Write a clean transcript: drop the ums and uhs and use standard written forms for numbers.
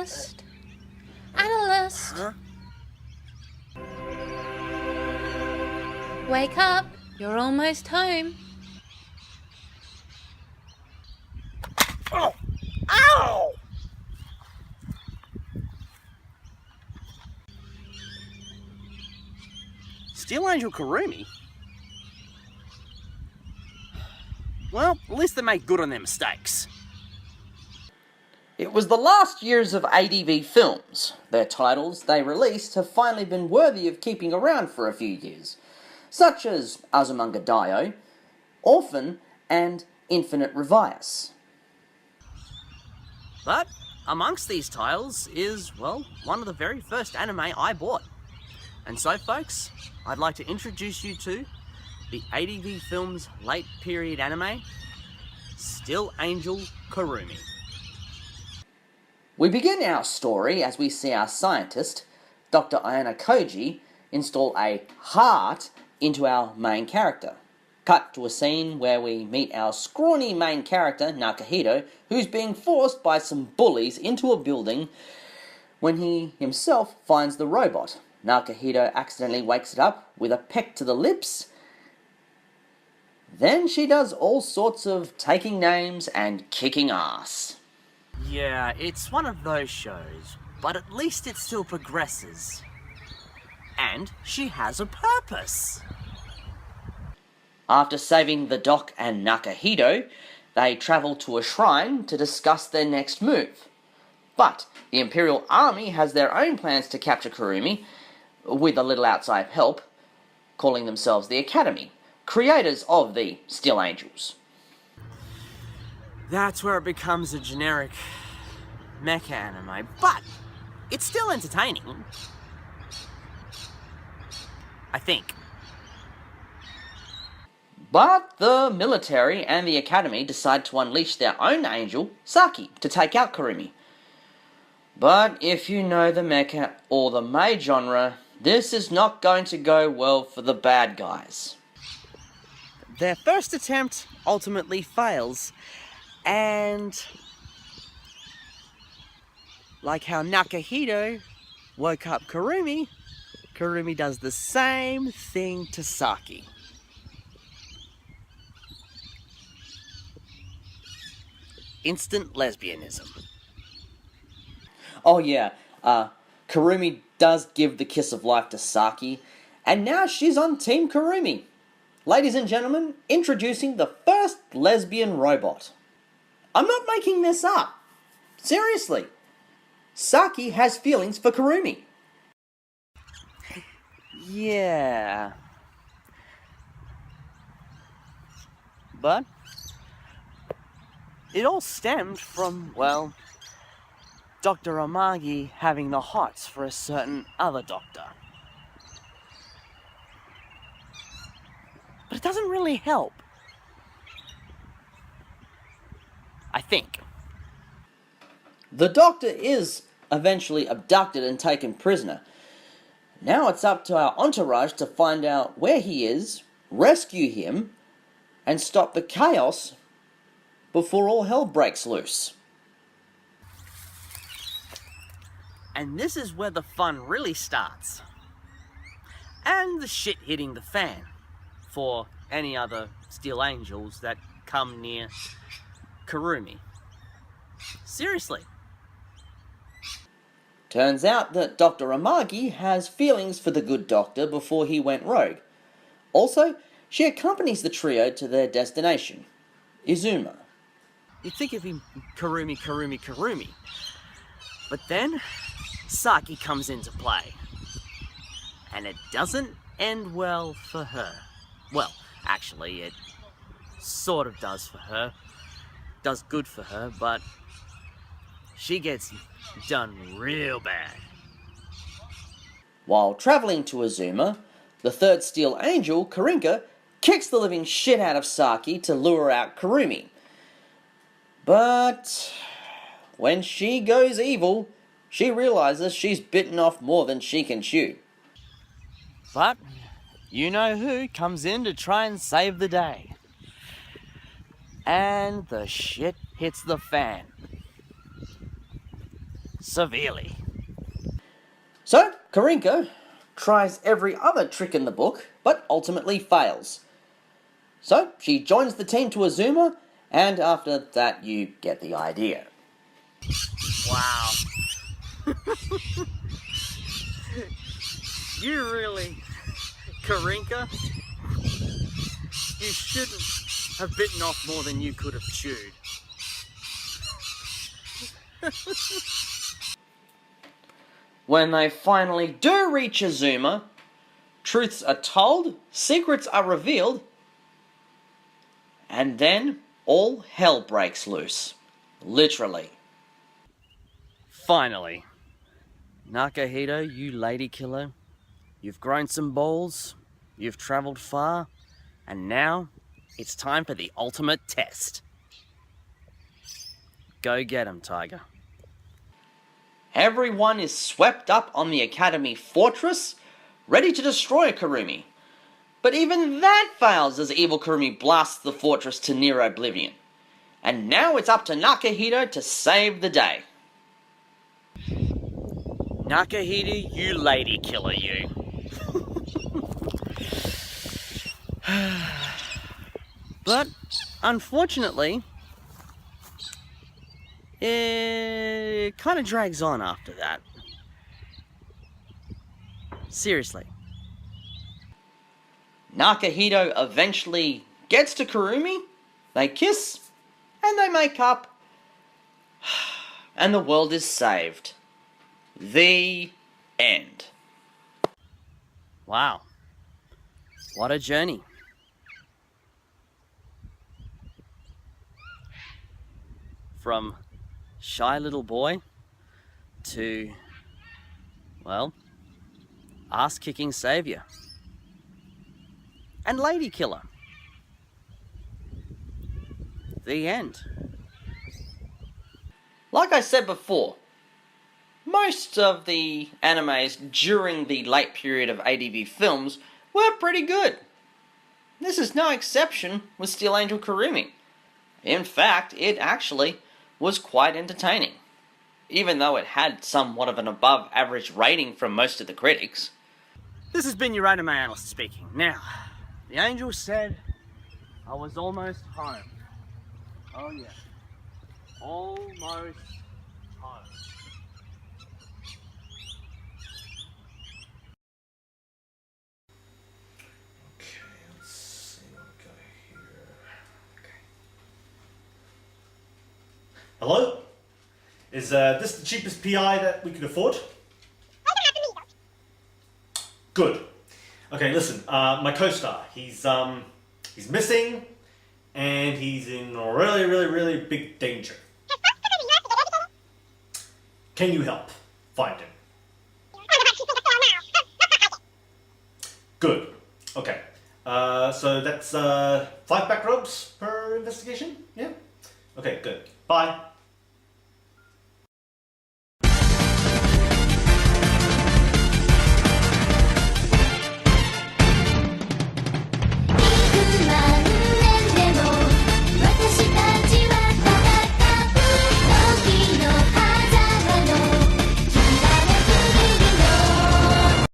Analyst? Analyst? Huh? Wake up, you're almost home. Oh! Ow! Steel Angel Kurumi? Well, at least they make good on their mistakes. It was the last years of ADV Films. Their titles they released have finally been worthy of keeping around for a few years, such as Azumanga Daioh, Orphan, and Infinite Revias. But amongst these titles is, well, one of the very first anime I bought. And so, folks, I'd like to introduce you to the ADV Films late period anime, Steel Angel Kurumi. We begin our story as we see our scientist, Dr. Ayana Koji, install a heart into our main character. Cut to a scene where we meet our scrawny main character, Nakahito, who's being forced by some bullies into a building when he himself finds the robot. Nakahito accidentally wakes it up with a peck to the lips. Then she does all sorts of taking names and kicking ass. Yeah, it's one of those shows, but at least it still progresses. And she has a purpose. After saving the Doc and Nakahito, they travel to a shrine to discuss their next move. But the Imperial Army has their own plans to capture Kurumi, with a little outside help, calling themselves the Academy, creators of the Steel Angels. That's where it becomes a generic mecha anime, but it's still entertaining. I think. But the military and the Academy decide to unleash their own angel, Saki, to take out Kurumi. But if you know the mecha or the maid genre, this is not going to go well for the bad guys. Their first attempt ultimately fails, and like how Nakahito woke up Kurumi, Kurumi does the same thing to Saki. Instant lesbianism. Oh yeah, Kurumi does give the kiss of life to Saki, and now she's on Team Kurumi. Ladies and gentlemen, introducing the first lesbian robot. I'm not making this up. Seriously. Saki has feelings for Kurumi. Yeah. But it all stemmed from, well, Dr. Amagi having the hots for a certain other doctor. But it doesn't really help. I think. The Doctor is eventually abducted and taken prisoner. Now it's up to our entourage to find out where he is, rescue him, and stop the chaos before all hell breaks loose. And this is where the fun really starts. And the shit hitting the fan for any other Steel Angels that come near Kurumi. Seriously. Turns out that Dr. Amagi has feelings for the good doctor before he went rogue. Also, she accompanies the trio to their destination, Izuma. You'd think of him Kurumi. But then, Saki comes into play. And it doesn't end well for her. Well, actually, it sort of does for her. Does good for her, but she gets done real bad. While travelling to Izuma, the third Steel Angel, Karinka, kicks the living shit out of Saki to lure out Kurumi. But when she goes evil, she realizes she's bitten off more than she can chew. But you know who comes in to try and save the day. And the shit hits the fan. severely. So, Karinka tries every other trick in the book, but ultimately fails. So, she joins the team to Azuma, and after that you get the idea. Wow. You really, Karinka? You shouldn't have bitten off more than you could have chewed. When they finally do reach Azuma, truths are told, secrets are revealed, and then all hell breaks loose. Literally. Finally. Nakahito, you lady killer, you've grown some balls, you've travelled far, and now it's time for the ultimate test. Go get him, Tiger. Everyone is swept up on the Academy Fortress, ready to destroy Kurumi. But even that fails as evil Kurumi blasts the fortress to near oblivion. And now it's up to Nakahito to save the day. Nakahito, you lady killer, you. But, unfortunately, it kind of drags on after that. Seriously. Nakahito eventually gets to Kurumi, they kiss, and they make up, and the world is saved. The end. Wow. What a journey. From shy little boy to, well, ass-kicking saviour. And lady killer. The end. Like I said before, most of the animes during the late period of ADV films were pretty good. This is no exception with Steel Angel Kurumi. In fact, it actually was quite entertaining, even though it had somewhat of an above average rating from most of the critics. This has been your anime analyst speaking. Now, the angel said I was almost home. Oh yeah. Almost home. Okay, let's see what we got here. Okay. Hello? Is this the cheapest PI that we can afford? Good. Okay, listen. My co-star. He's missing, and he's in really, really, really big danger. Can you help find him? Good. Okay. So that's 5 back rubs per investigation. Yeah. Okay. Good. Bye.